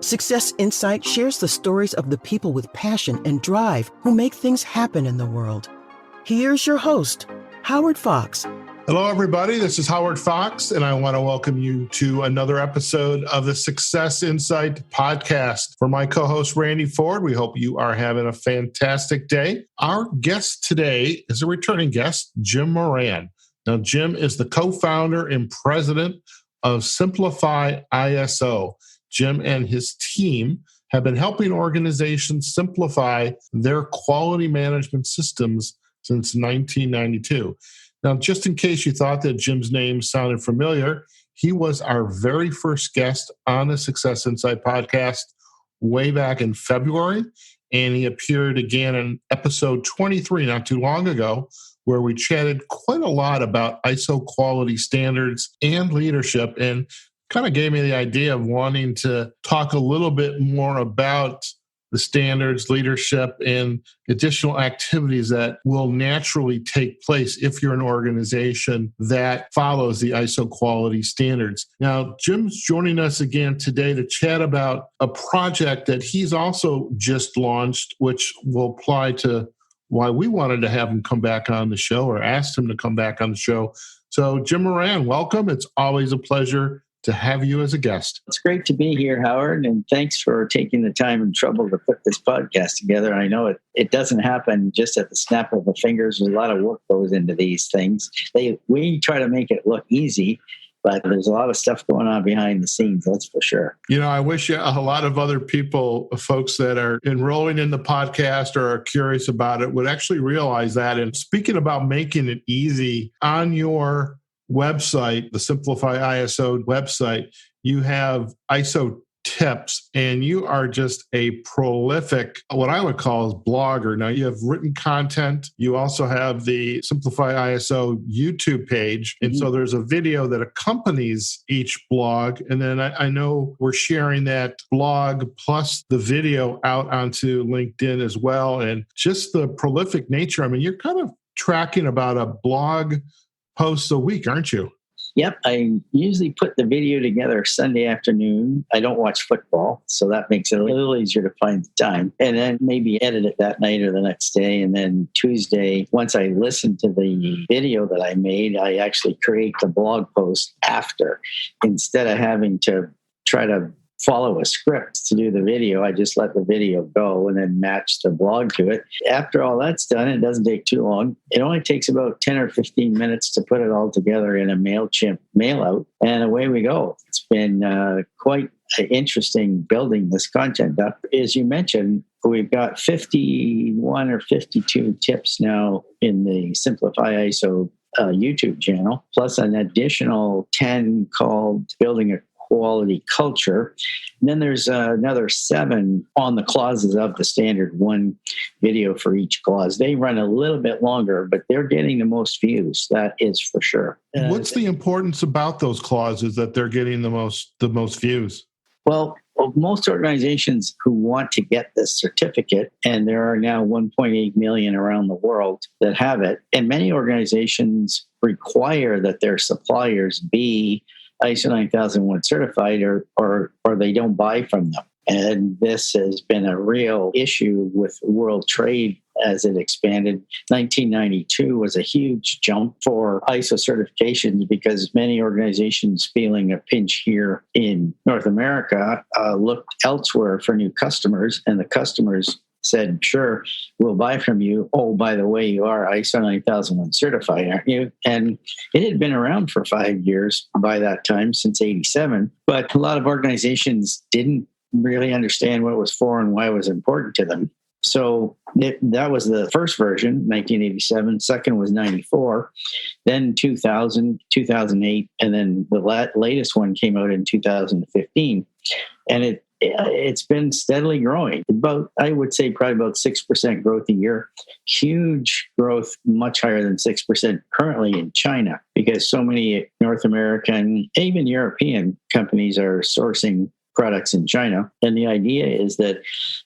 Success Insight shares the stories of the people with passion and drive who make things happen in the world. Here's your host, Howard Fox. Hello, everybody. This is Howard Fox, and I want to welcome you to another episode of the SuccessInsight Podcast. For my co-host, Randy Ford, we hope you are having a fantastic day. Our guest today is a returning guest, Jim Moran. Now, Jim is the co-founder and president of SimplifyISO. Jim and his team have been helping organizations simplify their quality management systems since 1992. Now, just in case you thought that Jim's name sounded familiar, he was our very first guest on the SuccessInsight Podcast way back in February, and he appeared again in episode 23 not too long ago, where we chatted quite a lot about ISO quality standards and leadership, and kind of gave me the idea of wanting to talk a little bit more about the standards, leadership, and additional activities that will naturally take place if you're an organization that follows the ISO quality standards. Now, Jim's joining us again today to chat about a project that he's also just launched, which will apply to why we wanted to have him come back on the show, or asked him to come back on the show. So, Jim Moran, welcome. It's always a pleasure to have you as a guest. It's great to be here, Howard, and thanks for taking the time and trouble to put this podcast together. I know it doesn't happen just at the snap of the fingers. There's a lot of work goes into these things. We try to make it look easy, but there's a lot of stuff going on behind the scenes, that's for sure. You know, I wish a lot of other people, folks that are enrolling in the podcast or are curious about it, would actually realize that. And speaking about making it easy, on your website, the SimplifyISO website, you have ISO tips, and you are just a prolific, what I would call, is blogger. Now, you have written content. You also have the SimplifyISO YouTube page. And so there's a video that accompanies each blog. And then I know we're sharing that blog plus the video out onto LinkedIn as well. And just the prolific nature. I mean, you're kind of tracking about a blog posts a week, aren't you? Yep. I usually put the video together Sunday afternoon. I don't watch football, so that makes it a little easier to find the time. And then maybe edit it that night or the next day. And then Tuesday, once I listen to the video that I made, I actually create the blog post after. Instead of having to try to follow a script to do the video, I just let the video go and then match the blog to it. After all that's done, it doesn't take too long. It only takes about 10 or 15 minutes to put it all together in a MailChimp mail out, and away we go. It's been quite interesting building this content up. As you mentioned, we've got 51 or 52 tips now in the SimplifyISO YouTube channel, plus an additional 10 called Building a Quality Culture. And then there's another 7 on the clauses of the standard, 1 video for each clause. They run a little bit longer, but they're getting the most views. That is for sure. What's the importance about those clauses that they're getting the most views? Well, most organizations who want to get this certificate, and there are now 1.8 million around the world that have it, and many organizations require that their suppliers be ISO 9001 certified or they don't buy from them. And this has been a real issue with world trade as it expanded. 1992 was a huge jump for ISO certifications because many organizations feeling a pinch here in North America looked elsewhere for new customers, and the customers said, sure, we'll buy from you. Oh, by the way, you are ISO 9001 certified, aren't you? And it had been around for 5 years by that time, since 87. But a lot of organizations didn't really understand what it was for and why it was important to them. So that was the first version, 1987. Second was 94. Then 2000, 2008. And then the latest one came out in 2015. And it's been steadily growing. I would say probably about 6% growth a year. Huge growth, much higher than 6% currently in China, because so many North American, even European companies are sourcing products in China. And the idea is that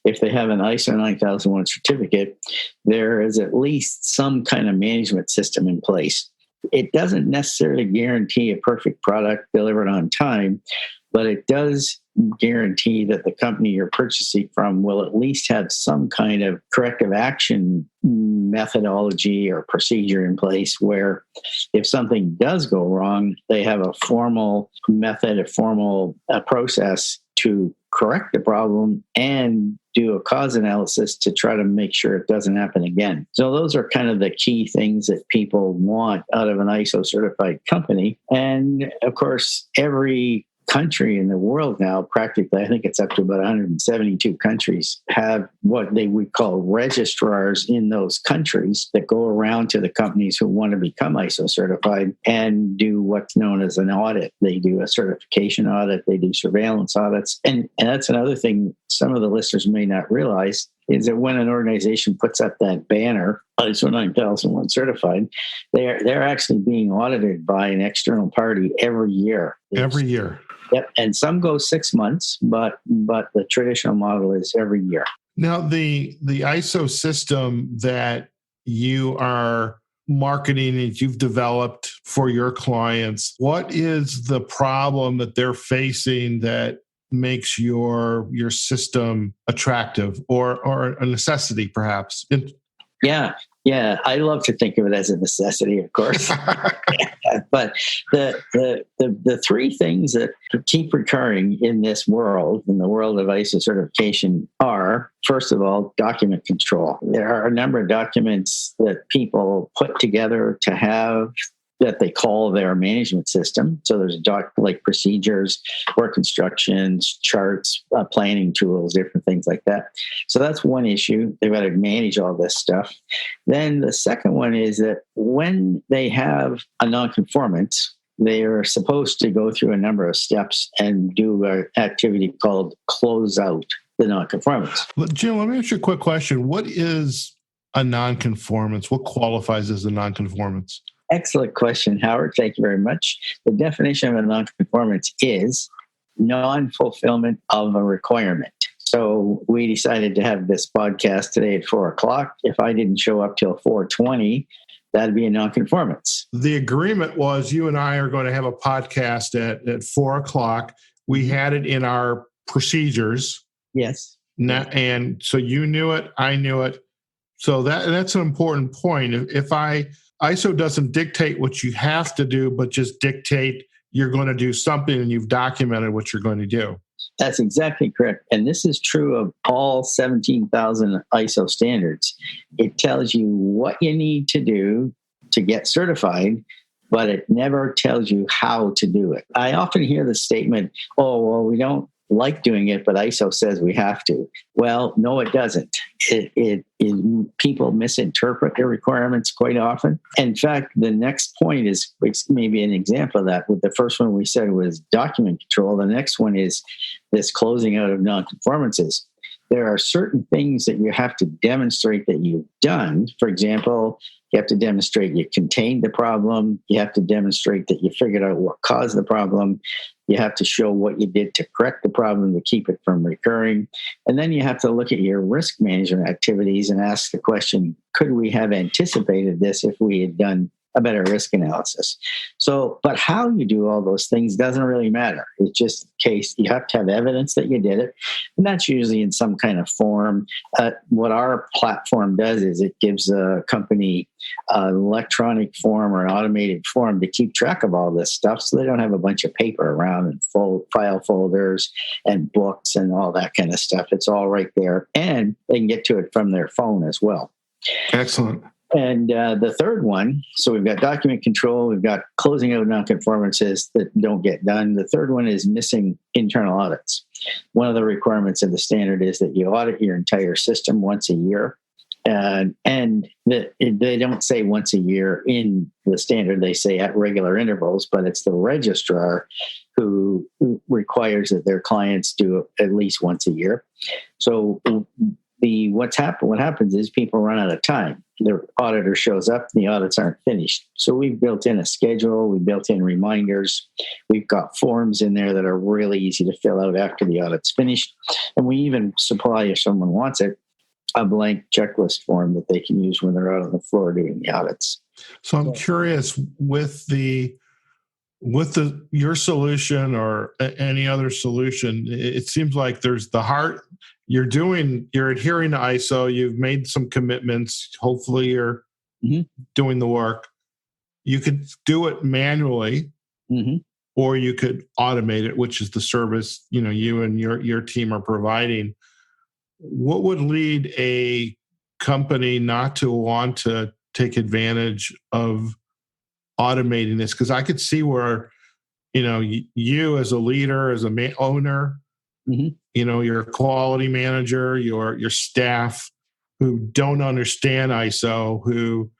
if they have an ISO 9001 certificate, there is at least some kind of management system in place. It doesn't necessarily guarantee a perfect product delivered on time, but it does guarantee that the company you're purchasing from will at least have some kind of corrective action methodology or procedure in place where if something does go wrong, they have a formal method, a formal process to correct the problem and do a cause analysis to try to make sure it doesn't happen again. So those are kind of the key things that people want out of an ISO certified company. And of course, every country in the world now, practically, I think it's up to about 172 countries, have what they would call registrars in those countries that go around to the companies who want to become ISO certified and do what's known as an audit. They do a certification audit, they do surveillance audits. And that's another thing some of the listeners may not realize is that when an organization puts up that banner, ISO 9001 certified, they're actually being audited by an external party every year. Every year. Yep, and some go 6 months, but the traditional model is every year. Now, the ISO system that you are marketing and you've developed for your clients, what is the problem that they're facing that makes your system attractive or a necessity, perhaps? Yeah, I love to think of it as a necessity, of course. But the three things that keep recurring in this world, in the world of ISO certification, are, first of all, document control. There are a number of documents that people put together to have that they call their management system. So there's like procedures, work instructions, charts, planning tools, different things like that. So that's one issue. They've got to manage all this stuff. Then the second one is that when they have a nonconformance, they are supposed to go through a number of steps and do an activity called close out the nonconformance. Jim, let me ask you a quick question. What is a nonconformance? What qualifies as a nonconformance? Excellent question, Howard. Thank you very much. The definition of a nonconformance is non-fulfillment of a requirement. So we decided to have this podcast today at 4:00. If I didn't show up till 4:20, that'd be a nonconformance. The agreement was you and I are going to have a podcast at 4:00. We had it in our procedures. Yes. And so you knew it, I knew it. So that's an important point. If ISO doesn't dictate what you have to do, but just dictate you're going to do something and you've documented what you're going to do. That's exactly correct. And this is true of all 17,000 ISO standards. It tells you what you need to do to get certified, but it never tells you how to do it. I often hear the statement, oh, well, we don't like doing it, but ISO says we have to. Well, no, it doesn't. People misinterpret their requirements quite often. In fact, the next point is maybe an example of that. With the first one we said was document control. The next one is this closing out of nonconformances. There are certain things that you have to demonstrate that you've done. For example, you have to demonstrate you contained the problem. You have to demonstrate that you figured out what caused the problem. You have to show what you did to correct the problem to keep it from recurring. And then you have to look at your risk management activities and ask the question, could we have anticipated this if we had done a better risk analysis? So, but how you do all those things doesn't really matter. It's just the case you have to have evidence that you did it. And that's usually in some kind of form. What our platform does is it gives a company an electronic form or an automated form to keep track of all this stuff so they don't have a bunch of paper around and file folders and books and all that kind of stuff. It's all right there. And they can get to it from their phone as well. Excellent. And the third one, so we've got document control, we've got closing out nonconformances that don't get done. The third one is missing internal audits. One of the requirements of the standard is that you audit your entire system once a year. And they don't say once a year in the standard, they say at regular intervals, but it's the registrar who requires that their clients do it at least once a year. So what happens is people run out of time. The auditor shows up and the audits aren't finished. So we've built in a schedule, we built in reminders, we've got forms in there that are really easy to fill out after the audit's finished. And we even supply, if someone wants it, a blank checklist form that they can use when they're out on the floor doing the audits. So I'm curious, with the with your solution or any other solution, it seems like there's the heart. You're adhering to ISO. You've made some commitments. Hopefully you're doing the work. You could do it manually, or you could automate it, which is the service, you and your team are providing. What would lead a company not to want to take advantage of automating this? Because I could see where, you as a leader, as a owner, your quality manager, your staff who don't understand ISO, who,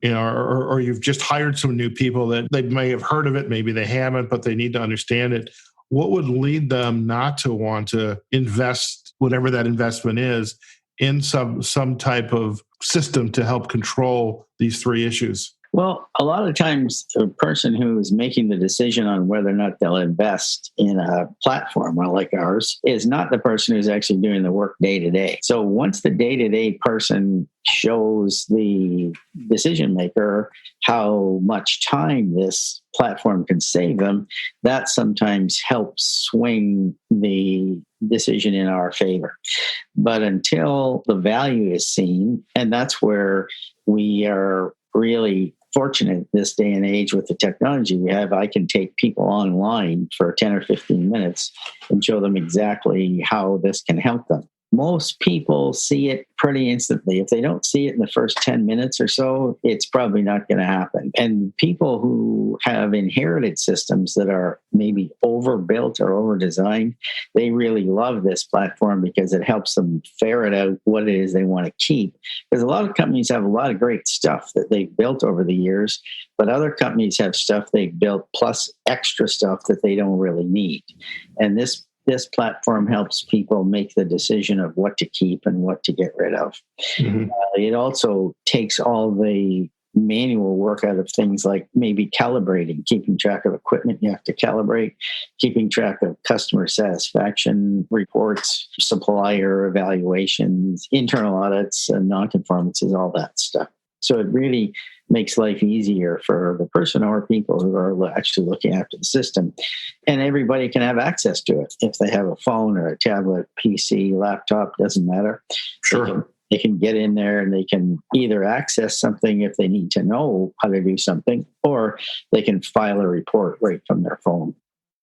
or you've just hired some new people that they may have heard of it, maybe they haven't, but they need to understand it. What would lead them not to want to invest, whatever that investment is, in some type of system to help control these three issues? Well, a lot of times the person who is making the decision on whether or not they'll invest in a platform like ours is not the person who's actually doing the work day to day. So once the day-to-day person shows the decision maker how much time this platform can save them, that sometimes helps swing the decision in our favor. But until the value is seen, and that's where we are really fortunate this day and age with the technology we have, I can take people online for 10 or 15 minutes and show them exactly how this can help them. Most people see it pretty instantly. If they don't see it in the first 10 minutes or so, it's probably not going to happen. And people who have inherited systems that are maybe overbuilt or overdesigned, they really love this platform because it helps them ferret out what it is they want to keep. Because a lot of companies have a lot of great stuff that they've built over the years, but other companies have stuff they've built plus extra stuff that they don't really need. And this platform helps people make the decision of what to keep and what to get rid of. It also takes all the manual work out of things like maybe calibrating, keeping track of equipment you have to calibrate, keeping track of customer satisfaction reports, supplier evaluations, internal audits, and nonconformances, all that stuff. So it really makes life easier for the person or people who are actually looking after the system. And everybody can have access to it. If they have a phone or a tablet, PC, laptop, doesn't matter. Sure. They can get in there and they can either access something if they need to know how to do something, or they can file a report right from their phone.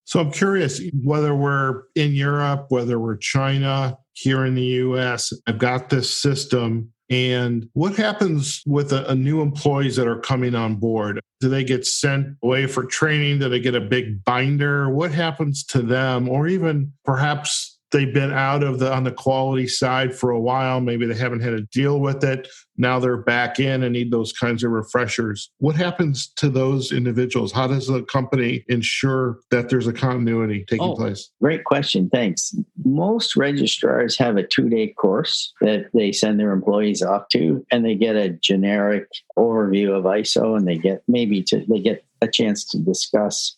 So I'm curious, whether we're in Europe, whether we're China, here in the US, I've got this system. And what happens with a new employees that are coming on board? Do they get sent away for training? Do they get a big binder? What happens to them? Or even perhaps they've been out of on the quality side for a while. Maybe they haven't had to deal with it. Now they're back in and need those kinds of refreshers. What happens to those individuals? How does the company ensure that there's a continuity taking place? Great question. Thanks. Most registrars have a 2-day course that they send their employees off to, and they get a generic overview of ISO, and they get a chance to discuss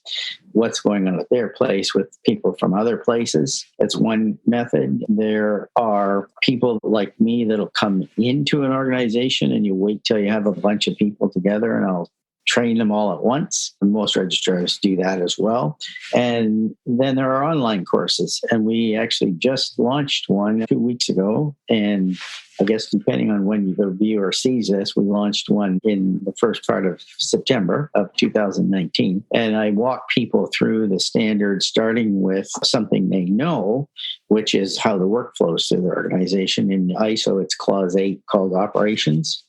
what's going on at their place with people from other places. That's one method. There are people like me that'll come into an organization and you wait till you have a bunch of people together and I'll train them all at once. And most registrars do that as well. And then there are online courses. And we actually just launched one 2 weeks ago. And I guess depending on when the viewer sees this, we launched one in the first part of September of 2019. And I walk people through the standards, starting with something they know, which is how the work flows through the organization. In ISO, it's Clause 8 called Operations.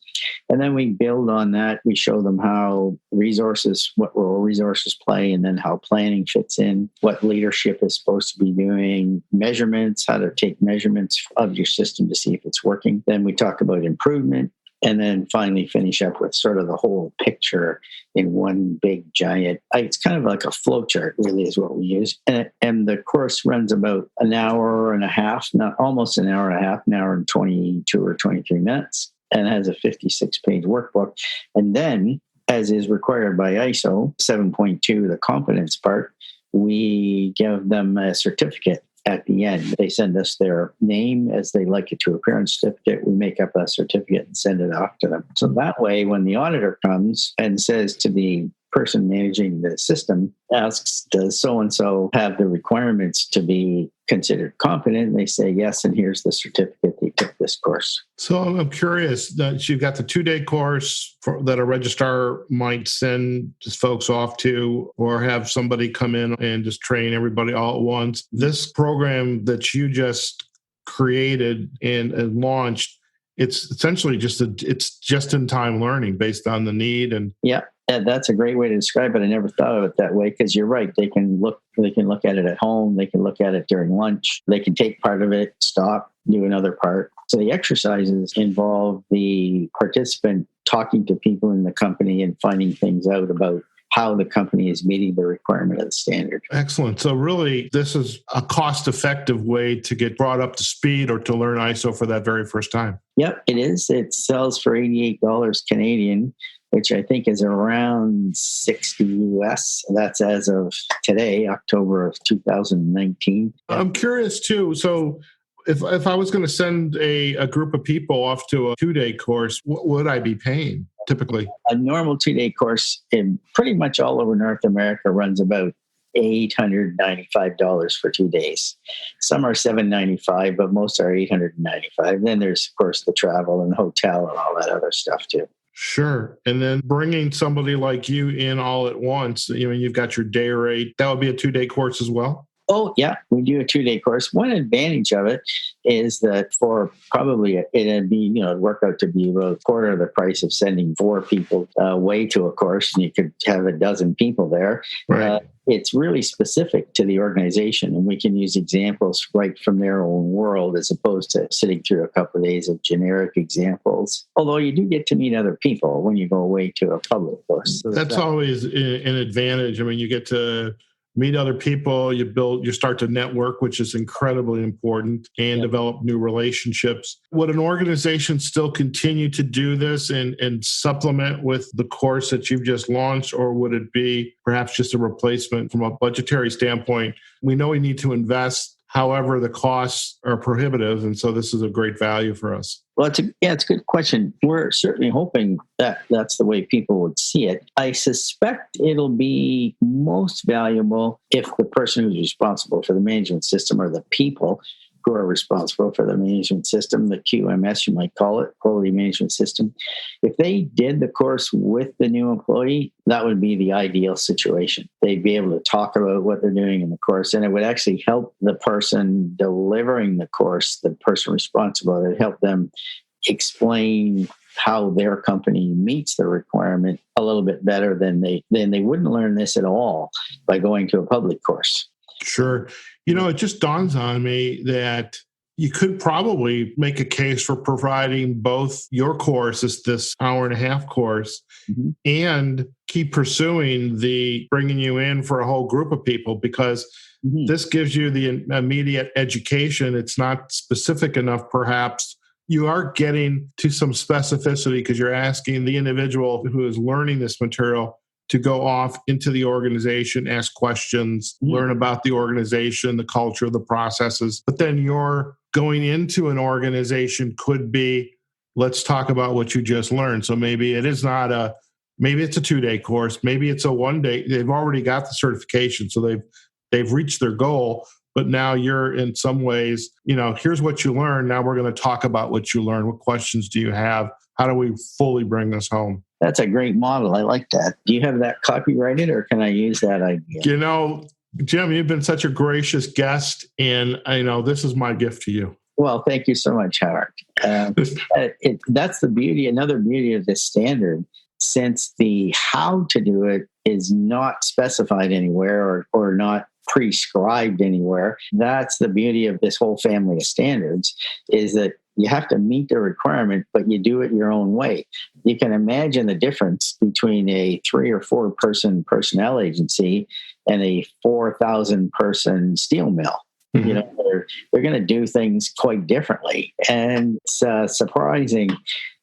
And then we build on that. We show them how what role resources play, and then how planning fits in, what leadership is supposed to be doing, measurements, how to take measurements of your system to see if it's working. Then we talk about improvement, and then finally finish up with sort of the whole picture in one big giant. It's kind of like a flow chart, really, is what we use. And the course runs about an hour and a half, not almost an hour and a half, an hour and 22 or 23 minutes. And has a 56-page workbook. And then, as is required by ISO 7.2, the competence part, we give them a certificate at the end. They send us their name as they like it to appear on certificate. We make up a certificate and send it off to them. So that way, when the auditor comes and says to the person managing the system asks, does so-and-so have the requirements to be considered competent? And they say yes, and here's the certificate they took this course. So I'm curious that you've got the 2-day course that a registrar might send just folks off to, or have somebody come in and just train everybody all at once. This program that you just created and launched, it's essentially it's just-in-time learning based on the need. And yeah, that's a great way to describe it. I never thought of it that way, because you're right. They can look at it at home. They can look at it during lunch. They can take part of it, stop, do another part. So the exercises involve the participant talking to people in the company and finding things out about how the company is meeting the requirement of the standard. Excellent. So really, this is a cost-effective way to get brought up to speed or to learn ISO for that very first time. Yep, it is. It sells for $88 Canadian, which I think is around $60 US. That's as of today, October of 2019. I'm curious too. So if I was going to send a group of people off to a 2-day course, what would I be paying typically? A normal 2-day course in pretty much all over North America runs about $895 for 2 days. Some are $795, but most are $895. Then there's, of course, the travel and the hotel and all that other stuff too. Sure. And then bringing somebody like you in all at once, you've got your day rate. That would be a 2-day course as well? Oh, yeah. We do a 2-day course. One advantage of it is that for probably it'd work out to be about a quarter of the price of sending 4 people away to a course, and you could have a dozen people there. Right. It's really specific to the organization, and we can use examples right from their own world as opposed to sitting through a couple of days of generic examples. Although you do get to meet other people when you go away to a public course. So that's always an advantage. I mean, you get to meet other people, you start to network, which is incredibly important, and develop new relationships. Would an organization still continue to do this and supplement with the course that you've just launched, or would it be perhaps just a replacement from a budgetary standpoint? We know we need to invest. However, the costs are prohibitive, and so this is a great value for us. Well, it's a good question. We're certainly hoping that that's the way people would see it. I suspect it'll be most valuable if the person who's responsible for the management system, or the people who are responsible for the management system, the QMS, you might call it, quality management system, if they did the course with the new employee, that would be the ideal situation. They'd be able to talk about what they're doing in the course, and it would actually help the person delivering the course, the person responsible. It would help them explain how their company meets the requirement a little bit better than they wouldn't learn this at all by going to a public course. Sure. It just dawns on me that you could probably make a case for providing both your course, this 1.5-hour course, and keep pursuing the bringing you in for a whole group of people, because this gives you the immediate education. It's not specific enough, perhaps. You are getting to some specificity because you're asking the individual who is learning this material to go off into the organization, ask questions, learn about the organization, the culture, the processes. But then you're going into an organization could be, let's talk about what you just learned. So maybe it's a 2-day course. Maybe it's a 1-day. They've already got the certification. So they've reached their goal. But now you're in some ways, here's what you learned. Now we're going to talk about what you learned. What questions do you have? How do we fully bring this home? That's a great model. I like that. Do you have that copyrighted, or can I use that idea? Jim, you've been such a gracious guest, and I know this is my gift to you. Well, thank you so much, Howard. That's the beauty, another beauty of this standard, since the how to do it is not specified anywhere or not prescribed anywhere. That's the beauty of this whole family of standards, is that you have to meet the requirement, but you do it your own way. You can imagine the difference between a 3 or 4 person personnel agency and a 4,000 person steel mill. They're going to do things quite differently. And it's surprising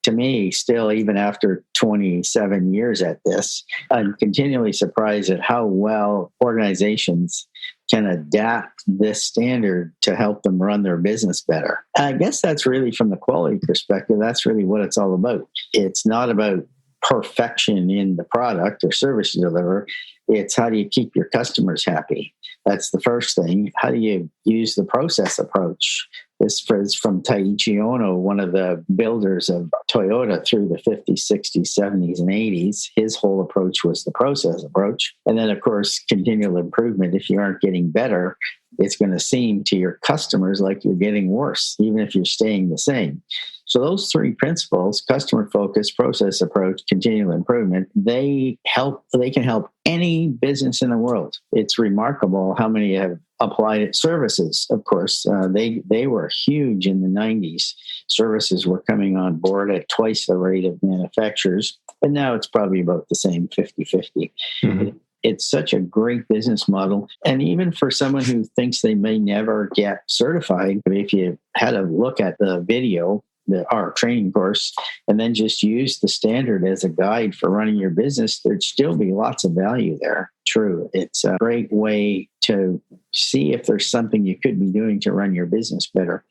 to me still, even after 27 years at this, I'm continually surprised at how well organizations can adapt this standard to help them run their business better. I guess that's really, from the quality perspective, that's really what it's all about. It's not about perfection in the product or service you deliver. It's how do you keep your customers happy? That's the first thing. How do you use the process approach? This is from Taiichi Ono, one of the builders of Toyota through the 50s, 60s, 70s, and 80s. His whole approach was the process approach. And then, of course, continual improvement. If you aren't getting better, it's going to seem to your customers like you're getting worse, even if you're staying the same. So those three principles, customer focus, process approach, continual improvement, they can help any business in the world. It's remarkable how many have applied it. Services, of course, they were huge in the 90s. Services were coming on board at twice the rate of manufacturers, but now it's probably about the same 50-50. Mm-hmm. It's such a great business model. And even for someone who thinks they may never get certified, if you had a look at the video, our training course, and then just use the standard as a guide for running your business, there'd still be lots of value there. True. It's a great way to see if there's something you could be doing to run your business better.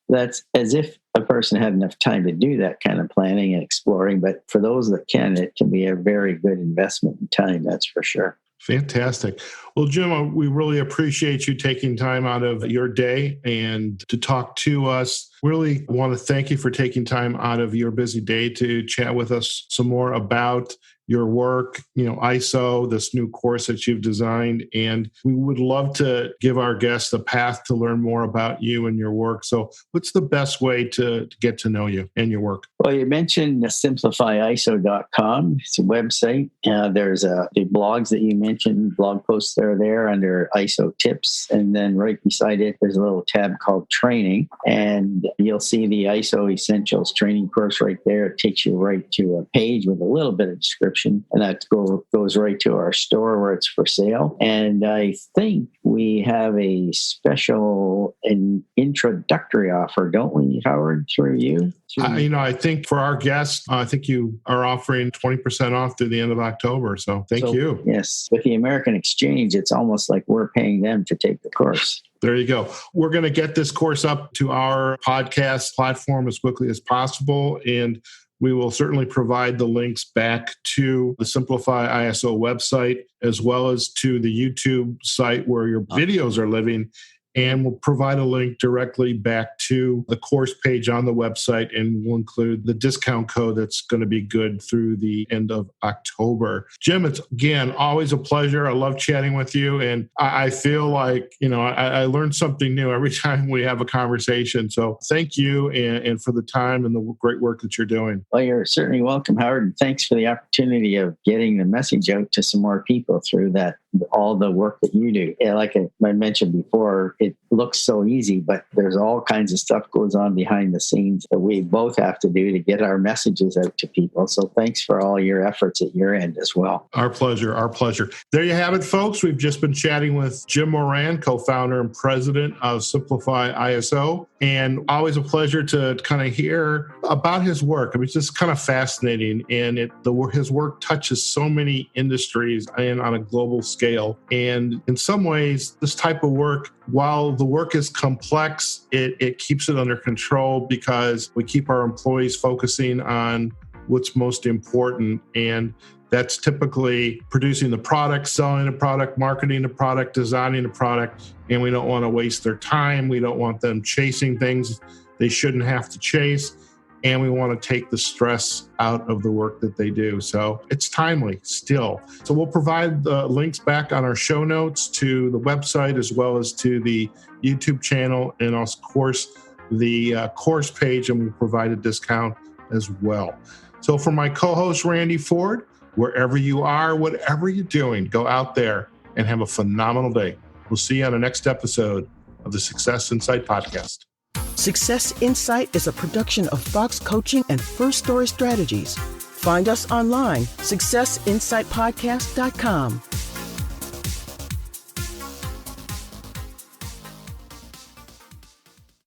That's as if a person had enough time to do that kind of planning and exploring. But for those that can, it can be a very good investment in time, that's for sure. Fantastic. Well, Jim, we really appreciate you taking time out of your day and to talk to us. Really want to thank you for taking time out of your busy day to chat with us some more about your work, ISO, this new course that you've designed. And we would love to give our guests the path to learn more about you and your work. So what's the best way to get to know you and your work? Well, you mentioned SimplifyISO.com. It's a website. There's the blogs that you mentioned, blog posts that are there under ISO tips. And then right beside it, there's a little tab called training. And you'll see the ISO Essentials training course right there. It takes you right to a page with a little bit of description. And that goes right to our store where it's for sale. And I think we have a special and introductory offer, don't we, Howard, through you? I think for our guests, I think you are offering 20% off through the end of October. So thank you. Yes. With the American Exchange, it's almost like we're paying them to take the course. There you go. We're going to get this course up to our podcast platform as quickly as possible. And we will certainly provide the links back to the SimplifyISO website, as well as to the YouTube site where your videos are living. And we'll provide a link directly back to the course page on the website, and we'll include the discount code that's going to be good through the end of October. Jim, it's, again, always a pleasure. I love chatting with you, and I feel like, I learned something new every time we have a conversation. So thank you and for the time and the great work that you're doing. Well, you're certainly welcome, Howard, and thanks for the opportunity of getting the message out to some more people through all the work that you do. Like I mentioned before, it looks so easy, but there's all kinds of stuff goes on behind the scenes that we both have to do to get our messages out to people. So thanks for all your efforts at your end as well. Our pleasure. Our pleasure. There you have it, folks. We've just been chatting with Jim Moran, co-founder and president of SimplifyISO. And always a pleasure to kind of hear about his work. I mean, it's just kind of fascinating. And his work touches so many industries and on a global scale. And in some ways, this type of work, while the work is complex, it keeps it under control because we keep our employees focusing on what's most important. And that's typically producing the product, selling the product, marketing the product, designing the product. And we don't want to waste their time. We don't want them chasing things they shouldn't have to chase. And we want to take the stress out of the work that they do. So it's timely still. So we'll provide the links back on our show notes to the website as well as to the YouTube channel and, of course, the course page, and we'll provide a discount as well. So for my co-host, Randy Ford, wherever you are, whatever you're doing, go out there and have a phenomenal day. We'll see you on the next episode of the SuccessInsight Podcast. Success Insight is a production of Fox Coaching and First Story Strategies. Find us online, SuccessInsightPodcast.com.